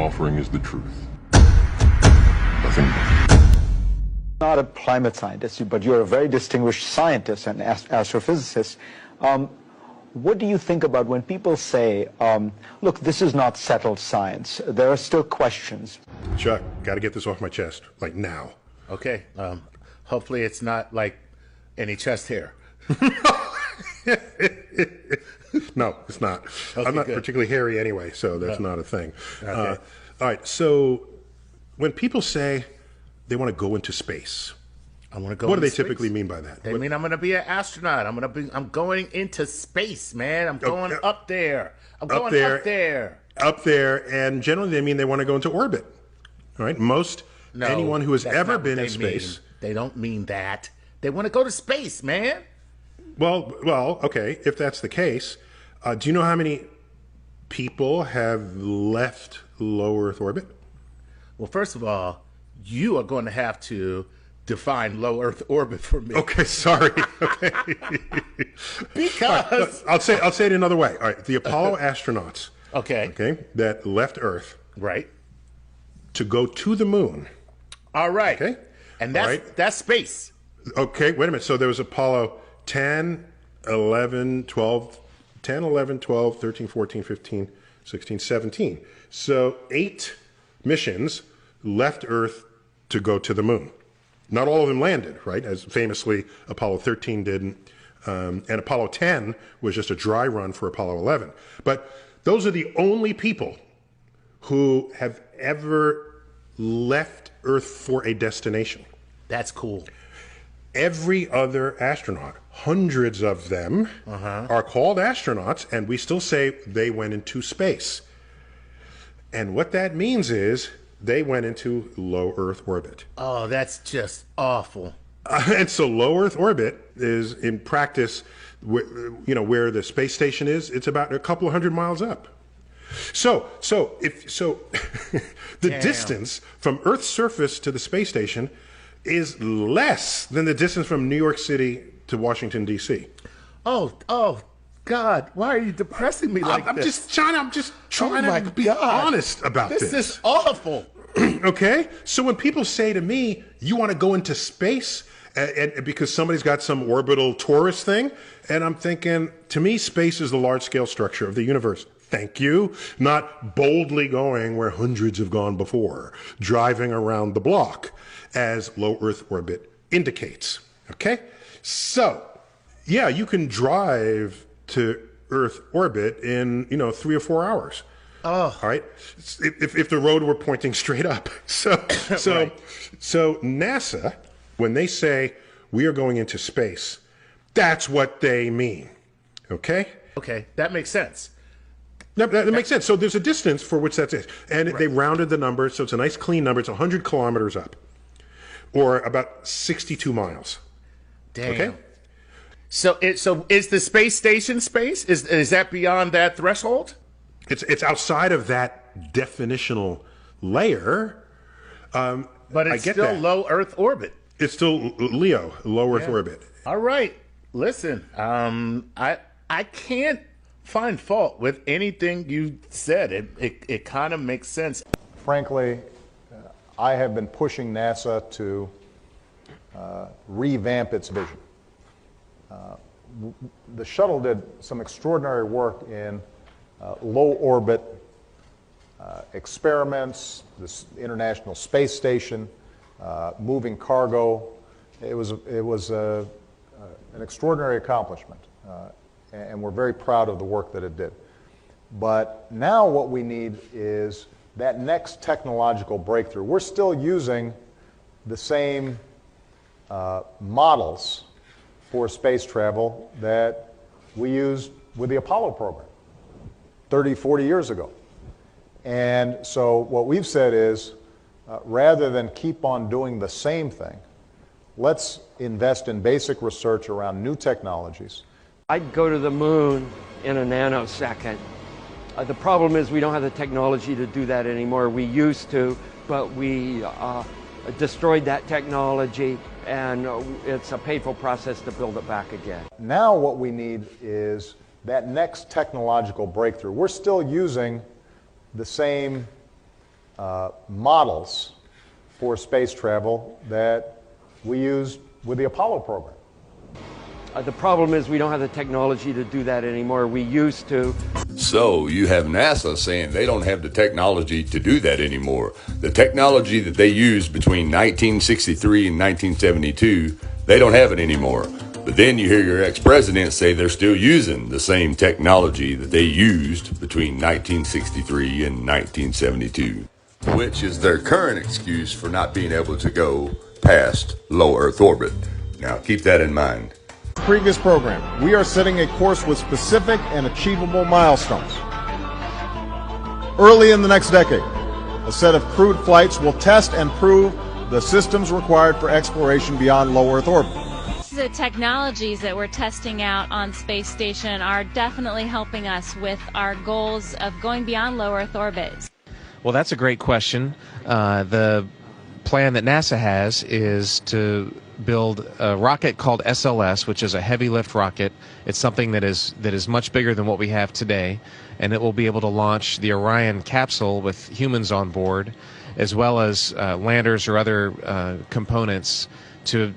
offering is the truth. Nothing more. Not a climate scientist, but you're a very distinguished scientist and astrophysicist. What do you think about when people say, look, this is not settled science, there are still questions? Chuck, got to get this off my chest, like now. Okay. Hopefully it's not like any chest hair. No, it's not. Okay, I'm not good. particularly hairy anyway, so that's not a thing. Okay. All right, so when people say they want to go into space, I want to go. what do they into space. typically mean by that? They mean I'm going to be an astronaut. I'm going into space, man. I'm going up there. I'm going up there. Up there, and generally they mean they want to go into orbit. All right, anyone who has that's ever not what been they in space. mean. They don't mean that. They want to go to space, man. Well, okay, if that's the case, do you know how many people have left low Earth orbit? Well, first of all, you are going to have to define low Earth orbit for me. Okay, sorry. Okay. Because I'll say it another way. All right, the Apollo astronauts, okay, that left Earth right, to go to the moon. all right, Okay. and that's space. Okay, wait a minute. So there was Apollo 10, 11, 12, 10, 11, 12, 13, 14, 15, 16, 17. So 8 missions left Earth to go to the moon. Not all of them landed, right? As famously Apollo 13 didn't. And Apollo 10 was just a dry run for Apollo 11. But those are the only people who have ever left Earth for a destination. That's cool. Every other astronaut, hundreds of them, are called astronauts, and we still say they went into space. And what that means is they went into low Earth orbit. Oh, that's just awful. And so low Earth orbit is, in practice, where the space station is. It's about a couple of hundred miles up. So the distance from Earth's surface to the space station is less than the distance from New York City to Washington, D.C. Oh, God, why are you depressing me like I'm this? just trying to be God. honest about this. This is awful. Okay? So when people say to me, you want to go into space and because somebody's got some orbital tourist thing, and I'm thinking, to me, space is the large-scale structure of the universe. Thank you. Not boldly going where hundreds have gone before, driving around the block, as low Earth orbit indicates. Okay? So, yeah, you can drive to Earth orbit in, 3 or 4 hours. Oh. All right? If the road were pointing straight up. So NASA, when they say we are going into space, that's what they mean. Okay? Okay, that makes sense. That makes sense. So there's a distance for which that's it. And they rounded the number, so it's a nice clean number. It's 100 kilometers up, or about 62 miles. Damn. Okay? So is the space station space? Is that beyond that threshold? It's outside of that definitional layer. But it's still that. low Earth orbit. It's still LEO, low Earth orbit. All right. Listen, I can't find fault with anything you said. It kind of makes sense. Frankly, I have been pushing NASA to revamp its vision. The shuttle did some extraordinary work in low orbit experiments, this International Space Station, moving cargo. It was an extraordinary accomplishment, and we're very proud of the work that it did. But now what we need is that next technological breakthrough. We're still using the same models for space travel that we used with the Apollo program 30, 40 years ago. And so what we've said is, rather than keep on doing the same thing, let's invest in basic research around new technologies. I'd go to the moon in a nanosecond. The problem is we don't have the technology to do that anymore. We used to, but we destroyed that technology, and it's a painful process to build it back again. Now what we need is that next technological breakthrough. We're still using the same models for space travel that we used with the Apollo program. The problem is we don't have the technology to do that anymore. We used to. So you have NASA saying they don't have the technology to do that anymore. The technology that they used between 1963 and 1972, they don't have it anymore. But then you hear your ex-president say they're still using the same technology that they used between 1963 and 1972, which is their current excuse for not being able to go past low Earth orbit. Now keep that in mind. Previous program, we are setting a course with specific and achievable milestones. Early in the next decade, a set of crewed flights will test and prove the systems required for exploration beyond low Earth orbit. The technologies that we're testing out on Space Station are definitely helping us with our goals of going beyond low Earth orbit. Well, that's a great question. The plan that NASA has is to build a rocket called SLS, which is a heavy lift rocket. It's something that is much bigger than what we have today, and it will be able to launch the Orion capsule with humans on board, as well as landers or other components to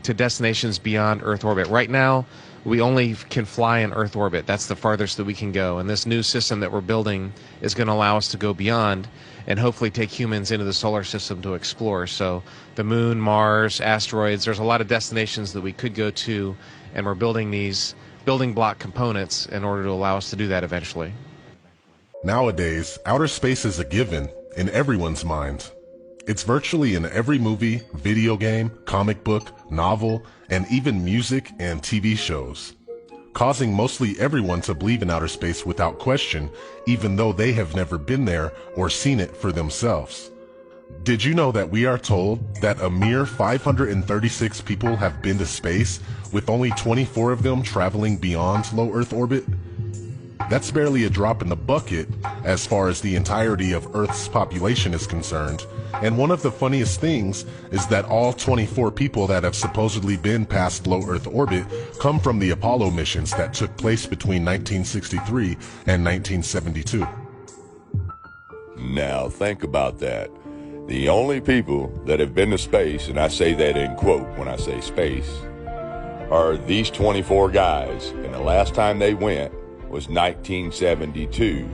destinations beyond Earth orbit. Right now, we only can fly in Earth orbit. That's the farthest that we can go. And this new system that we're building is going to allow us to go beyond and hopefully take humans into the solar system to explore. So the moon, Mars, asteroids, there's a lot of destinations that we could go to, and we're building these building block components in order to allow us to do that eventually. Nowadays, outer space is a given in everyone's mind. It's virtually in every movie, video game, comic book, novel, and even music and TV shows, causing mostly everyone to believe in outer space without question, even though they have never been there or seen it for themselves. Did you know that we are told that a mere 536 people have been to space, with only 24 of them traveling beyond low Earth orbit? That's barely a drop in the bucket as far as the entirety of Earth's population is concerned. And one of the funniest things is that all 24 people that have supposedly been past low Earth orbit come from the Apollo missions that took place between 1963 and 1972. Now think about that. The only people that have been to space, and I say that in quote when I say space, are these 24 guys, and the last time they went was 1972.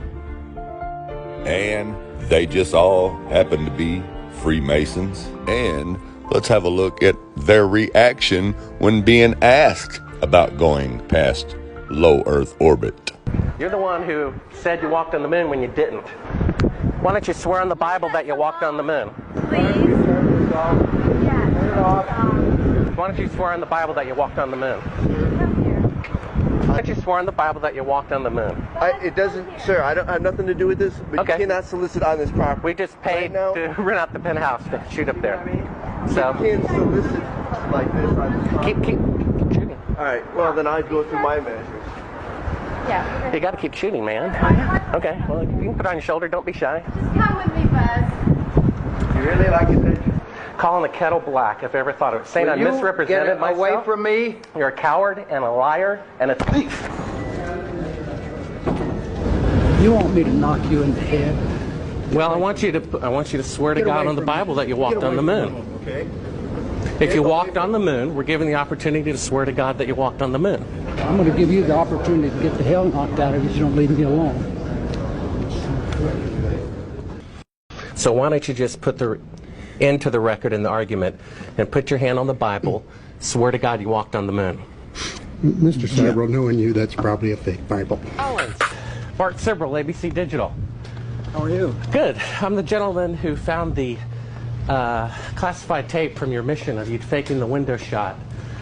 And they just all happen to be Freemasons. And let's have a look at their reaction when being asked about going past low Earth orbit. You're the one who said you walked on the moon when you didn't. Why don't you swear on the Bible that you walked on the moon? Please? Why don't you swear on the Bible that you walked on the moon? Why don't you swear on the Bible that you walked on the moon? It doesn't, sir, I don't have nothing to do with this, but Okay. you cannot solicit on this property. We just paid to rent out the penthouse to shoot up there. So You can't solicit like this on this property. keep shooting. All right, well, then I'd go through my measures. Yeah. You got to keep shooting, man. Okay, well, you can put it on your shoulder. Don't be shy. Just come with me, Buzz. You really like it, did you? Calling the kettle black, if I ever thought of it. Saying I Will you misrepresented get myself. away from me? You're a coward and a liar and a thief. You want me to knock you in the head? Well, I want you to swear to Get God away on the from Bible me. that you walked Get on the away from moon. Okay. If you walked on the moon, we're given the opportunity to swear to God that you walked on the moon. I'm going to give you the opportunity to get the hell knocked out of you if you don't leave me alone. So why don't you just put the end to the record in the argument and put your hand on the Bible, swear to God you walked on the moon. Mr. Sibrel, knowing you, that's probably a fake Bible. Bart Sibrel, ABC Digital. How are you? Good. I'm the gentleman who found the classified tape from your mission of you faking the window shot.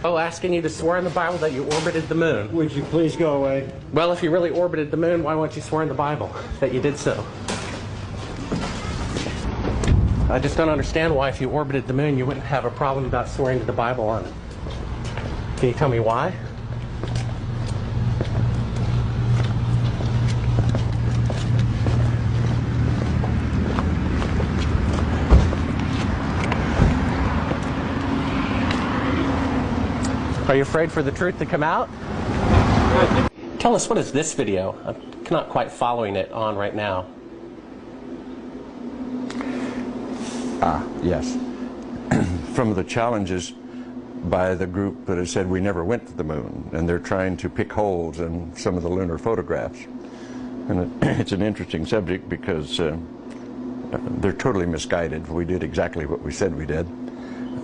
Oh, asking you to swear in the Bible that you orbited the moon. Would you please go away? Well, if you really orbited the moon, why won't you swear in the Bible that you did so? I just don't understand why if you orbited the moon, you wouldn't have a problem about swearing to the Bible on it. Can you tell me why? Are you afraid for the truth to come out? Tell us, what is this video? I'm not quite following it on right now. Yes. From the challenges by the group that has said we never went to the moon, and they're trying to pick holes in some of the lunar photographs. And it's an interesting subject because they're totally misguided. We did exactly what we said we did.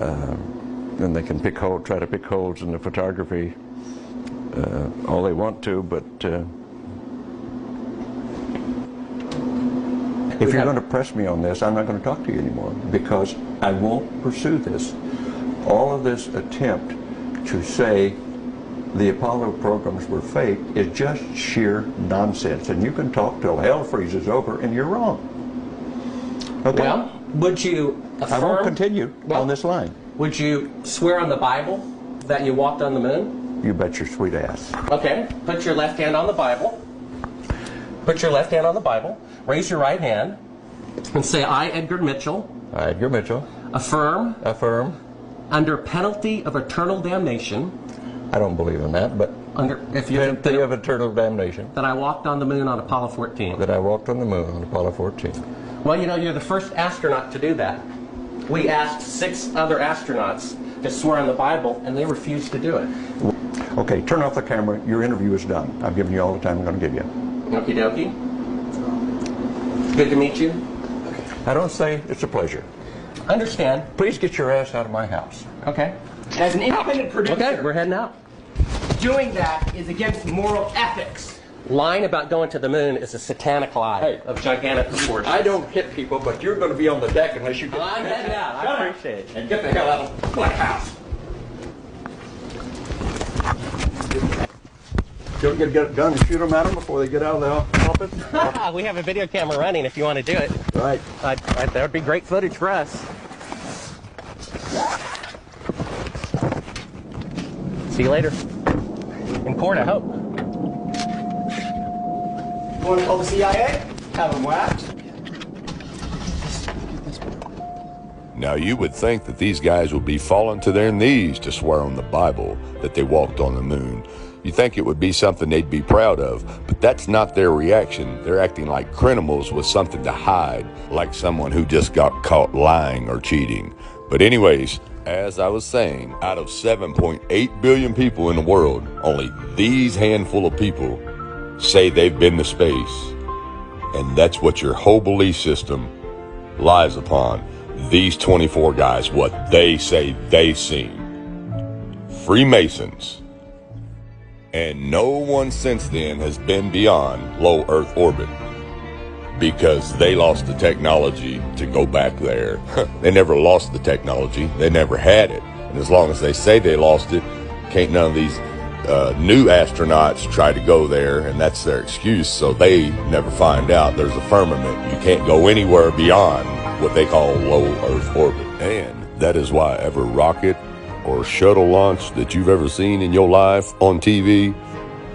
And they can try to pick holes in the photography all they want to, but if you're going to press me on this, I'm not going to talk to you anymore, because I won't pursue this. All of this attempt to say the Apollo programs were fake is just sheer nonsense, and you can talk till hell freezes over, and you're wrong. Okay? Well, would you affirm? I won't continue on this line. Would you swear on the Bible that you walked on the moon? You bet your sweet ass. Okay. Put your left hand on the Bible. Put your left hand on the Bible. Raise your right hand and say, I, Edgar Mitchell. I, Edgar Mitchell. Affirm. Affirm. Under penalty of eternal damnation. I don't believe in that, but penalty of eternal damnation. That I walked on the moon on Apollo 14. That I walked on the moon on Apollo 14. Well, you know, you're the first astronaut to do that. We asked 6 other astronauts to swear on the Bible, and they refused to do it. Okay, turn off the camera. Your interview is done. I've given you all the time I'm going to give you. Okie dokie. Good to meet you. I don't say it's a pleasure. Understand. Please get your ass out of my house. Okay. As an independent producer, okay, we're heading out. Doing that is against moral ethics. Lying about going to the moon is a satanic lie of gigantic proportions. I don't hit people, but you're going to be on the deck unless you get... I'm heading out. I appreciate it. And get the hell out of my house. Don't get a gun and shoot them at them before they get out of the office? We have a video camera running if you want to do it. Right. That would be great footage for us. See you later. In court, I hope. Want to call the CIA? Have them whacked. Now you would think that these guys would be falling to their knees to swear on the Bible that they walked on the moon. You think it would be something they'd be proud of, but that's not their reaction. They're acting like criminals with something to hide, like someone who just got caught lying or cheating. But anyways, as I was saying, out of 7.8 billion people in the world, only these handful of people say they've been to space. And that's what your whole belief system lies upon. These 24 guys, what they say they've seen. Freemasons. And no one since then has been beyond low Earth orbit because they lost the technology to go back there. They never lost the technology. They never had it. And as long as they say they lost it, can't none of these new astronauts try to go there, and that's their excuse, so they never find out there's a firmament. You can't go anywhere beyond what they call low Earth orbit. And that is why every rocket or shuttle launch that you've ever seen in your life on TV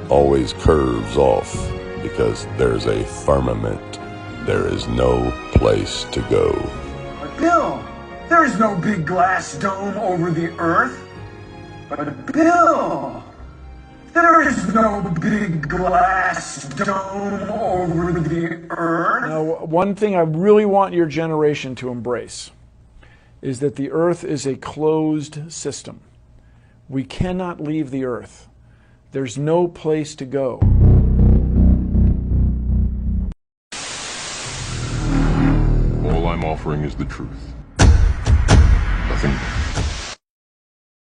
always curves off because there's a firmament. There is no place to go. Bill, there is no big glass dome over the Earth. But Bill, there is no big glass dome over the Earth. Now, one thing I really want your generation to embrace is that the Earth is a closed system. We cannot leave the Earth. There's no place to go. All I'm offering is the truth. Nothing